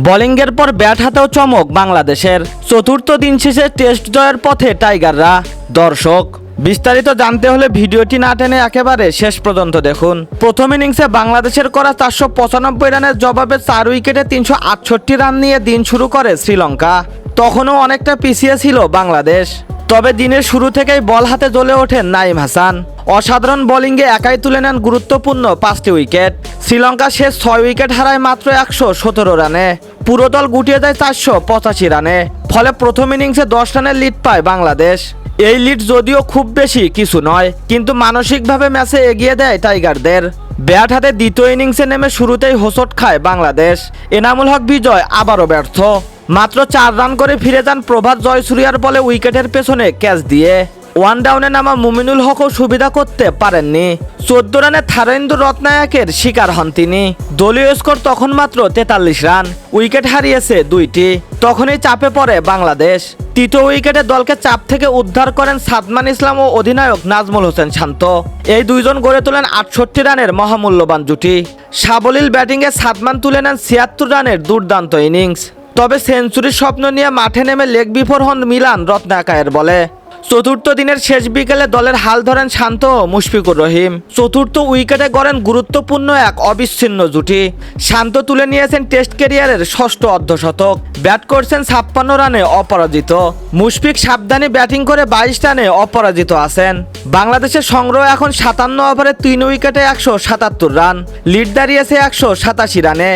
বোলিংয়ের পর ব্যাট হাতেও চমক বাংলাদেশের। চতুর্থ দিন শেষে টেস্ট জয়ের পথে টাইগাররা। দর্শক, বিস্তারিত জানতে হলে ভিডিওটি না টেনে একেবারে শেষ পর্যন্ত দেখুন। প্রথম ইনিংসে বাংলাদেশের করা 495 রানের জবাবে 4 উইকেটে 368 রান নিয়ে দিন শুরু করে শ্রীলঙ্কা। তখনও অনেকটা পিছিয়ে ছিল বাংলাদেশ, তবে দিনের শুরু থেকেই বল হাতে জ্বলে ওঠেন নাঈম হাসান। অসাধারণ বোলিংয়ে একাই তুলে নেন গুরুত্বপূর্ণ 5টি উইকেট। শ্রীলঙ্কা শেষ 6 উইকেট হারায় মাত্র 117 রানে। পুরো দল গুটিয়ে যায় 485 রানে। ফলে প্রথম ইনিংসে 10 রানের লিড পায় বাংলাদেশ। এই লিড যদিও খুব বেশি কিছু নয়, কিন্তু মানসিকভাবে ম্যাচে এগিয়ে দেয় টাইগারদের। ব্যাট হাতে দ্বিতীয় ইনিংসে নেমে শুরুতেই হোঁচট খায় বাংলাদেশ। এনামুল হক বিজয় আবারও ব্যর্থ। মাত্র 4 রান করে ফিরে যান প্রভাত জয়সূরিয়ার বলে উইকেটের পেছনে ক্যাচ দিয়ে। ওয়ান ডাউনে নামা মুমিনুল হকও সুবিধা করতে পারেননি। 14 রানে থারেন্দু রত্নায়কের শিকার হন তিনি। দলীয় স্কোর তখন মাত্র 43 রান। উইকেট হারিয়েছে 2টি। তখনই চাপে পড়ে বাংলাদেশ। তৃতীয় উইকেটে দলকে চাপ থেকে উদ্ধার করেন সাদমান ইসলাম ও অধিনায়ক নাজমুল হোসেন শান্ত। এই দুইজন গড়ে তোলেন 68 রানের মহামূল্যবান জুটি। সাবলীল ব্যাটিংয়ে সাদমান তুলে নেন 76 রানের দুর্দান্ত ইনিংস। তবে সেঞ্চুরির স্বপ্ন নিয়ে মাঠে নেমে লেগ বিফোর হন মিলান রত্নাকায়ের বলে। চতুর্থ দিনের শেষ বিকেলে দলের হাল ধরেন শান্ত ও মুশফিকুর রহিম। চতুর্থ উইকেটে গড়েন গুরুত্বপূর্ণ এক অবিচ্ছিন্ন জুটি। শান্ত তুলে নিয়েছেন টেস্ট ক্যারিয়ারের 6ষ্ঠ অর্ধশতক। ব্যাট করছেন 56 রানে অপরাজিত। মুশফিক সাবধানী ব্যাটিং করে 22 রানে অপরাজিত আছেন। বাংলাদেশের সংগ্রহ এখন 57 ওভারে 3 উইকেটে 177 রান। লিড দাঁড়িয়েছে 187 রানে।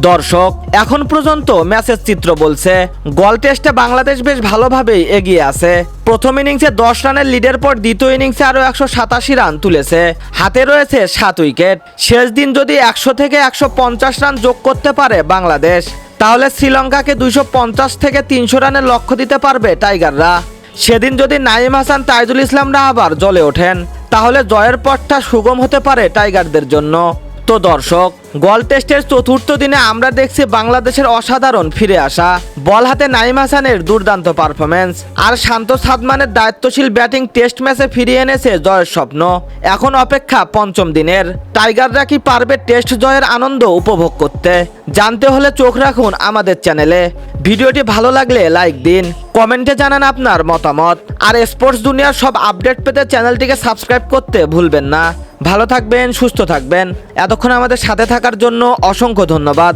দর্শক, এখন পর্যন্ত ম্যাচের চিত্র বলছে গল টেস্টে বাংলাদেশ বেশ ভালোভাবেই এগিয়ে আছে। প্রথম ইনিংসে 10 রানের লিডের পর দ্বিতীয় ইনিংসে আরও 187 রান তুলেছে। হাতে রয়েছে 7 উইকেট। শেষ দিন যদি 100 থেকে 150 রান যোগ করতে পারে বাংলাদেশ, তাহলে শ্রীলঙ্কাকে 250 থেকে 300 রানের লক্ষ্য দিতে পারবে টাইগাররা। সেদিন যদি নাঈম হাসান, তাইজুল ইসলামরা আবার জ্বলে ওঠেন, তাহলে জয়ের পথটা সুগম হতে পারে টাইগারদের জন্য। তো দর্শক, গল টেস্টের চতুর্থ দিনে আমরা দেখছি বাংলাদেশের অসাধারণ ফিরে আসা। বল হাতে নাঈম হাসানের দুর্দান্ত পারফরমেন্স আর শান্ত সাদমানের দায়িত্বশীল ব্যাটিং টেস্ট ম্যাচে ফিরিয়ে এনেছে জয়ের স্বপ্ন। এখন অপেক্ষা পঞ্চম দিনের। টাইগাররা কি পারবে টেস্ট জয়ের আনন্দ উপভোগ করতে? জানতে হলে চোখ রাখুন আমাদের চ্যানেলে। ভিডিওটি ভালো লাগলে লাইক দিন, কমেন্টে জানান আপনার মতামত। আর স্পোর্টস দুনিয়ার সব আপডেট পেতে চ্যানেলটিকে সাবস্ক্রাইব করতে ভুলবেন না। ভালো থাকবেন, সুস্থ থাকবেন। এতক্ষণ আমাদের সাথে থাকার জন্য অসংখ্য ধন্যবাদ।